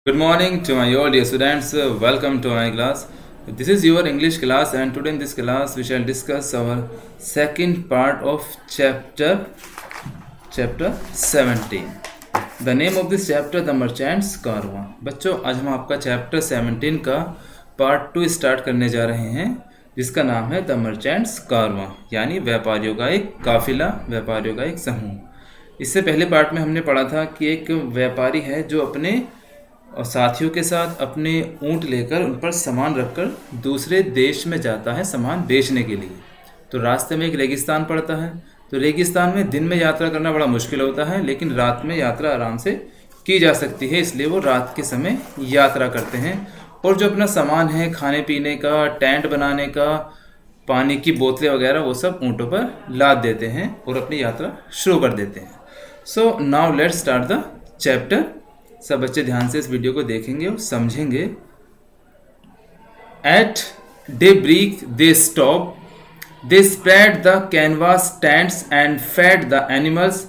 Good morning to my all dear students. Welcome to my class. This is your English class, and today in this class we shall discuss our second part of chapter 17. The name of this chapter The Merchant's Caravan. बच्चों, आज हम आपका chapter 17 का part 2 start करने जा रहे हैं, जिसका नाम है द मर्चेंट्स कारवां, यानी व्यापारियों का एक काफिला, व्यापारियों का एक समूह। इससे पहले पार्ट में हमने पढ़ा था कि एक व्यापारी है जो अपने और साथियों के साथ अपने ऊँट लेकर उन पर सामान रखकर दूसरे देश में जाता है सामान बेचने के लिए। तो रास्ते में एक रेगिस्तान पड़ता है, तो रेगिस्तान में दिन में यात्रा करना बड़ा मुश्किल होता है, लेकिन रात में यात्रा आराम से की जा सकती है, इसलिए वो रात के समय यात्रा करते हैं और जो अपना सामान है खाने पीने का, टेंट बनाने का, पानी की बोतलें वगैरह, वो सब ऊँटों पर लाद देते हैं और अपनी यात्रा शुरू कर देते हैं। So now let's start the chapter. सब बच्चे ध्यान से इस वीडियो को देखेंगे और समझेंगे। At daybreak they stop, they spread the canvas tents and fed the animals,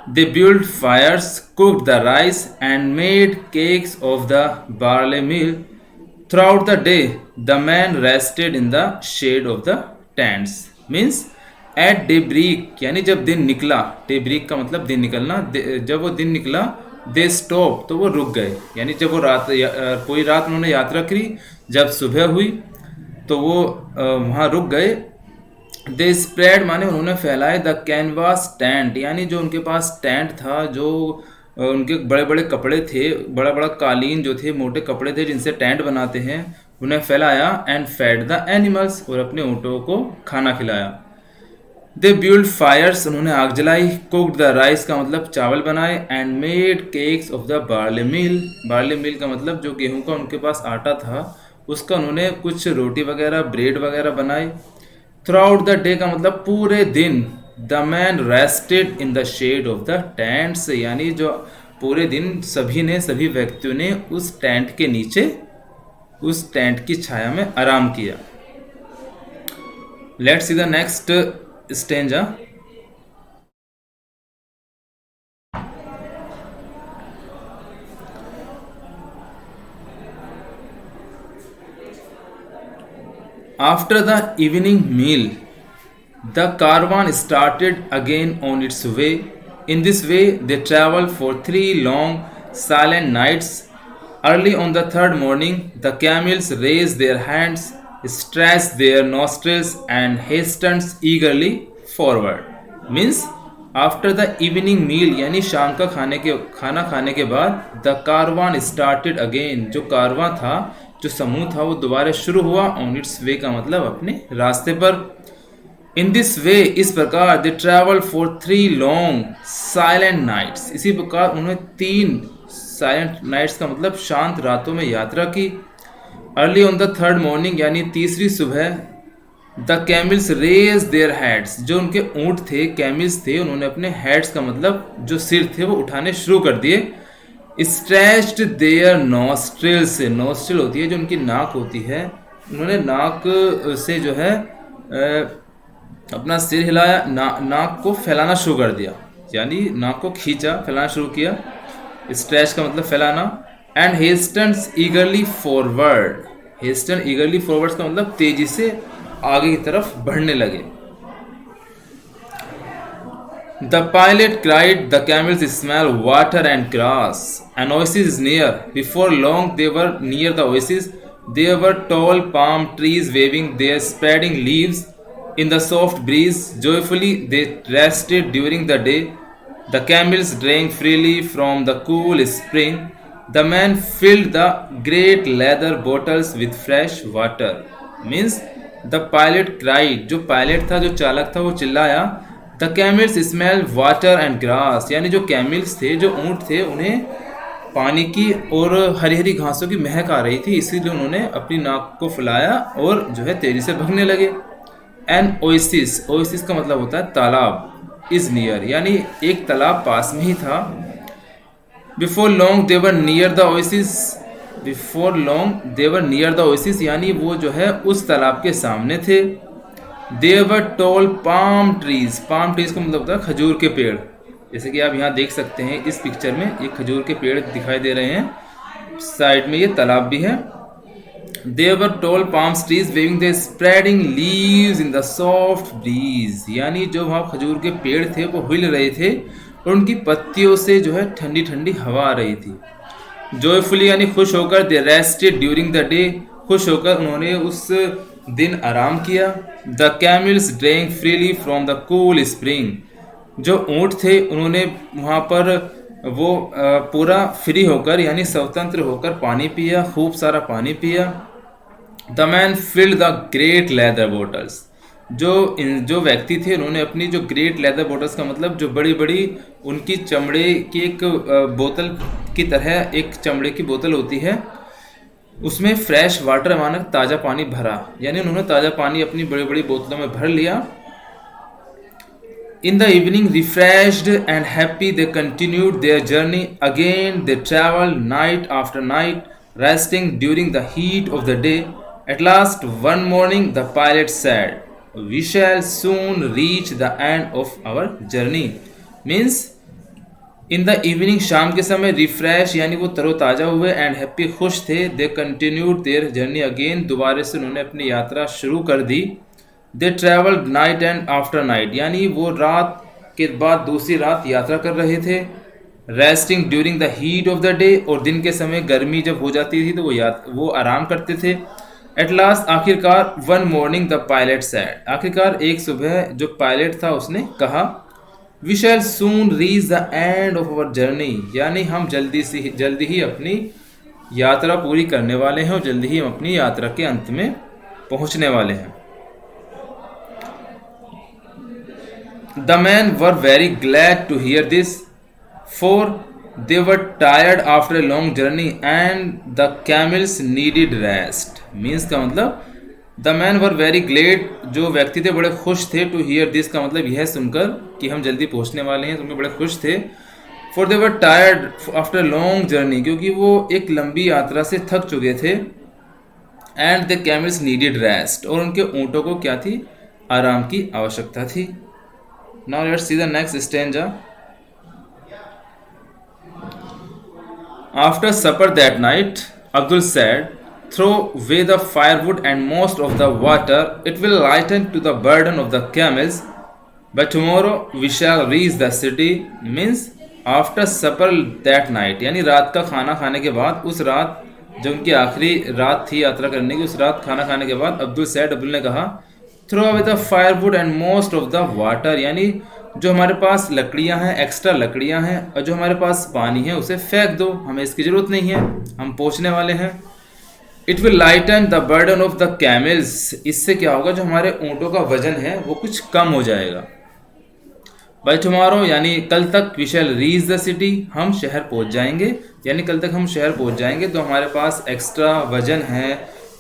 they build fires, cooked the rice and made cakes of the barley meal. Throughout the day the man rested in the shade of the tents. Means at daybreak यानी जब दिन निकला, day break का मतलब दिन निकलना, जब वो दिन निकला दे स्टॉप तो वो रुक गए, यानी जब वो पूरी रात उन्होंने यात्रा करी, जब सुबह हुई तो वो वहाँ रुक गए। दे स्प्रेड माने उन्होंने फैलाए, द कैनवास टेंट यानी जो उनके पास टेंट था, जो उनके बड़े बड़े कपड़े थे, बड़ा बड़ा कालीन जो थे, मोटे कपड़े थे जिनसे टेंट बनाते हैं, उन्हें फैलाया। एंड फेड द एनिमल्स और अपने ऊँटों को खाना खिलाया। दे बिल्ड फायर्स उन्होंने आग जलाई। कुक्ड द राइस का मतलब चावल बनाए। And made cakes of the barley meal, barley meal का मतलब जो गेहूं का उनके पास आटा था उसका उन्होंने कुछ रोटी वगैरह, ब्रेड वगैरह बनाए। थ्रूआउट द डे का मतलब पूरे दिन। The man rested in the shade of the tents यानी जो पूरे दिन सभी व्यक्तियों ने उस टेंट के नीचे, उस टेंट की छाया में आराम किया। Let's see the next stanza. After the evening meal, the caravan started again on its way. In this way, they traveled for 3 long, silent nights. Early on the third morning, the camels raised their hands, stretched their nostrils and hastened eagerly forward. Means after the evening meal यानी शाम का खाना खाने के बाद the caravan started again, जो कारवां था, जो समूह था, वो दोबारा शुरू हुआ। on its way का मतलब अपने रास्ते पर। in this way इस प्रकार they traveled for 3 long silent nights, इसी प्रकार उन्होंने 3 साइलेंट नाइट्स का मतलब शांत रातों में यात्रा की। Early on the third morning यानी तीसरी सुबह, the camels raise their heads, जो उनके ऊँट थे, कैमल्स थे, उन्होंने अपने हेड्स का मतलब जो सिर थे वो उठाने शुरू कर दिए। स्ट्रेच्ड देयर नॉस्ट्रिल्स, नॉस्ट्रिल होती है जो उनकी नाक होती है, उन्होंने नाक से जो है अपना सिर हिलाया, नाक को फैलाना शुरू कर दिया, यानी नाक को खींचा, फैलाना शुरू किया। स्ट्रेच का मतलब फैलाना। And hastens eagerly forward, hasten eagerly forward का मतलब तेजी से आगे की तरफ बढ़ने लगे। The pilot cried, the camels smell water and grass, an oasis is near. Before long they were near the oasis, there were tall palm trees waving their spreading leaves in the soft breeze. Joyfully they rested during the day. The camels drank freely from the cool spring. The man filled the great leather bottles with fresh water. Means the pilot cried, जो pilot था, जो चालक था, वो चिल्लाया। The camels smelled water and grass, यानी जो camels थे, जो ऊँट थे, उन्हें पानी की और हरी हरी घासों की महक आ रही थी, इसीलिए उन्होंने अपनी नाक को फुलाया और जो है तेजी से भगने लगे। एन ओएसिस, ओएसिस का मतलब होता है तालाब। इज नियर यानी एक तालाब पास में ही था। Before long they were near the oasis, before long they were near the oasis यानी वो जो है उस तालाब के सामने थे। There were tall palm trees, palm trees का मतलब होता है खजूर के पेड़। जैसे कि आप यहाँ देख सकते हैं इस पिक्चर में ये खजूर के पेड़ दिखाई दे रहे हैं। साइड में ये तालाब भी है। There were tall palm trees waving their spreading leaves in the soft breeze, यानी जो वहाँ खजूर के पेड़ थे वो हिल रहे थे और उनकी पत्तियों से जो है ठंडी ठंडी हवा आ रही थी। जॉयफुली यानी खुश होकर, they rested during the day, खुश होकर उन्होंने उस दिन आराम किया। The camels drank freely from the cool spring, जो ऊँट थे उन्होंने वहाँ पर वो पूरा फ्री होकर यानी स्वतंत्र होकर पानी पिया, खूब सारा पानी पिया। The man filled the great leather bottles, जो व्यक्ति थे उन्होंने अपनी जो ग्रेट लेदर बोटल्स का मतलब जो बड़ी बड़ी उनकी चमड़े की एक बोतल की तरह एक चमड़े की बोतल होती है, उसमें फ्रेश वाटर मानक ताज़ा पानी भरा, यानी उन्होंने ताज़ा पानी अपनी बड़ी बड़ी बोतलों में भर लिया। In the evening, refreshed and happy, they continued their journey. Again, they traveled night after night, resting during the heat of the day. At last, one morning, the pilot said, "We shall soon reach the end of our journey." Means, in the evening, शाम के समय refresh यानी वो तरोताज़ा हुए and happy खुश थे। They continued their journey again, दोबारा से उन्होंने अपनी यात्रा शुरू कर दी। They travelled night and after night, यानी वो रात के बाद दूसरी रात यात्रा कर रहे थे। Resting during the heat of the day, और दिन के समय गर्मी जब हो जाती थी तो वो आराम करते थे। एट लास्ट, आखिरकार, one morning the pilot said, आखिरकार एक सुबह जो पायलट था उसने कहा, we shall soon reach the end of our journey, यानी हम जल्दी ही अपनी यात्रा पूरी करने वाले हैं और जल्दी ही हम अपनी यात्रा के अंत में पहुंचने वाले हैं। The men were very glad to hear this, for they were tired after a long journey and the camels needed rest. Means का मतलब the men were very glad, जो व्यक्ति थे बड़े खुश थे, to hear this का मतलब यह सुनकर कि हम जल्दी पहुंचने वाले हैं, तो बड़े खुश थे। For they were tired after a long journey, क्योंकि वो एक लंबी यात्रा से थक चुके थे। And the camels needed rest, और उनके ऊँटों को क्या थी, आराम की आवश्यकता थी। Now let's see the next stanza. After supper that night, Abdul said, "Throw away the firewood and most of the water. It will lighten to the burden of the camels. By tomorrow we shall reach the city." Means after supper that night, यानी रात का खाना खाने के बाद, उस रात जो उनकी आखिरी रात थी यात्रा करने की, उस रात खाना खाने के बाद अब्दुल ने कहा, throw away the firewood and most of the water, यानी जो हमारे पास लकड़ियां हैं, एक्स्ट्रा लकड़ियां हैं, और जो हमारे पास पानी है उसे फेंक दो, हमें इसकी ज़रूरत नहीं है, हम पहुंचने वाले हैं। It will lighten the burden of the camels, इससे क्या होगा, जो हमारे ऊँटों का वजन है वो कुछ कम हो जाएगा। बाय टुमारो, यानी कल तक, we shall reach the city, हम शहर पहुंच जाएंगे, यानी कल तक हम शहर पहुंच जाएंगे, तो हमारे पास एक्स्ट्रा वजन है,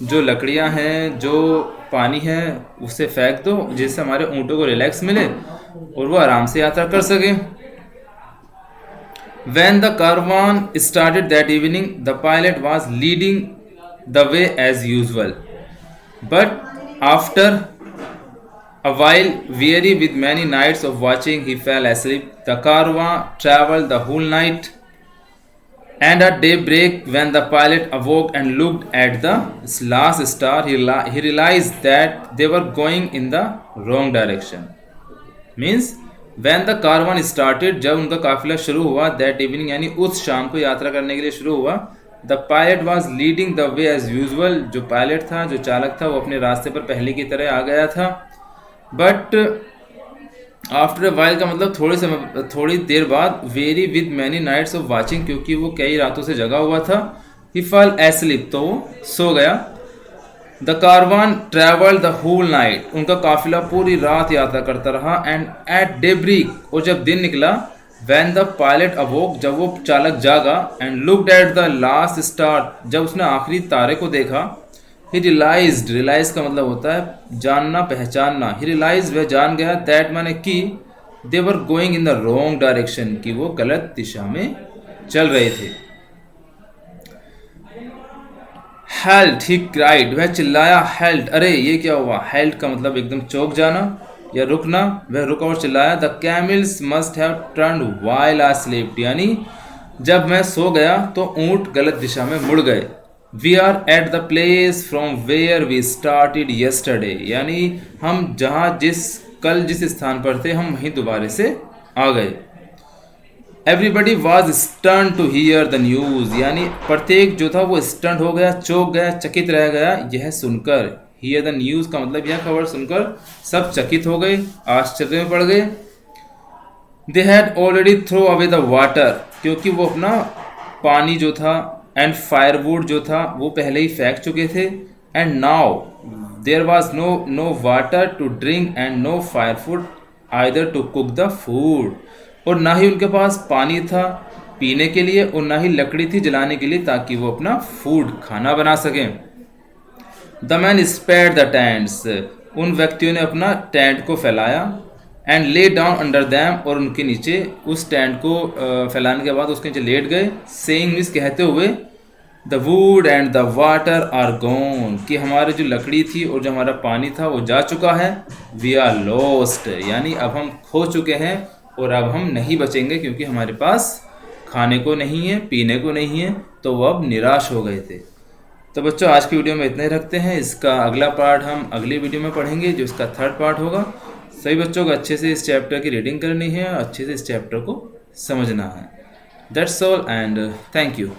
जो लकड़ियां हैं, जो पानी है, उसे फेंक दो, जिससे हमारे ऊँटों को रिलैक्स मिले और वो आराम से यात्रा कर सके। When the caravan started that evening, the pilot was leading the way as usual, but after a while, weary with many nights of watching, he fell asleep. The caravan traveled the whole night, and at daybreak, when the pilot awoke and looked at the last star, he realized that they were going in the wrong direction. Means when the caravan started, जब उनका काफिला शुरू हुआ, that evening यानी उस शाम को यात्रा करने के लिए शुरू हुआ, the pilot was leading the way as usual, जो पायलट था, जो चालक था, वो अपने रास्ते पर पहले की तरह आ गया था। बट आफ्टर अ वाइल का मतलब थोड़ी देर बाद, weary with many nights of watching, क्योंकि वो कई रातों से जगा हुआ था, ही फॉल एस्लीप, तो वो सो गया। The caravan travel the whole night, उनका काफिला पूरी रात यात्रा करता रहा। एंड एट डेब्रिक, और जब दिन निकला, वैन द पायलट अवोक, जब वो चालक जागा, and looked at the last star, जब उसने आखिरी तारे को देखा, ही रियलाइज्ड, रियलाइज का मतलब होता है जानना, पहचानना, ही रियलाइज, वह जान गया, दैट माने कि they were going in the wrong direction, कि वो गलत दिशा में चल रहे थे। हेल्ट, ही क्राइड, वह चिल्लाया, हेल्ट, अरे ये क्या हुआ। हेल्ट का मतलब एकदम चौंक जाना या रुकना, वह रुका और चिल्लाया, the camels must have turned while I slept, यानी जब मैं सो गया तो ऊंट गलत दिशा में मुड़ गए। We are at the place from where we started yesterday, यानी हम कल जिस स्थान पर थे हम वहीं दोबारा से आ गए। Everybody was stun to hear the news, यानी प्रत्येक जो था वो स्टंट हो गया, चौंक गया, चकित रह गया यह सुनकर। हियर द न्यूज़ का मतलब यह खबर सुनकर सब चकित हो गए, आश्चर्य में पड़ गए। They had already throw away the water, क्योंकि वो अपना पानी जो था एंड फायरवुड जो था वो पहले ही फेंक चुके थे। And now there was no water to drink and no firewood either to cook the food, और ना ही उनके पास पानी था पीने के लिए और ना ही लकड़ी थी जलाने के लिए ताकि वो अपना फूड खाना बना सकें। The man spared the tents, उन व्यक्तियों ने अपना टेंट को फैलाया। And lay down under them, और उनके नीचे उस टेंट को फैलाने के बाद उसके नीचे लेट गए। सेइंग मीन्स कहते हुए the wood and the water are gone, कि हमारी जो लकड़ी थी और जो हमारा पानी था वो जा चुका है। वी आर लॉस्ट, यानी अब हम खो चुके हैं और अब हम नहीं बचेंगे क्योंकि हमारे पास खाने को नहीं है, पीने को नहीं है, तो वो अब निराश हो गए थे। तो बच्चों आज की वीडियो में इतना ही रखते हैं। इसका अगला पार्ट हम अगली वीडियो में पढ़ेंगे जो इसका थर्ड पार्ट होगा। सभी बच्चों को अच्छे से इस चैप्टर की रीडिंग करनी है और अच्छे से इस चैप्टर को समझना है। That's all and thank you.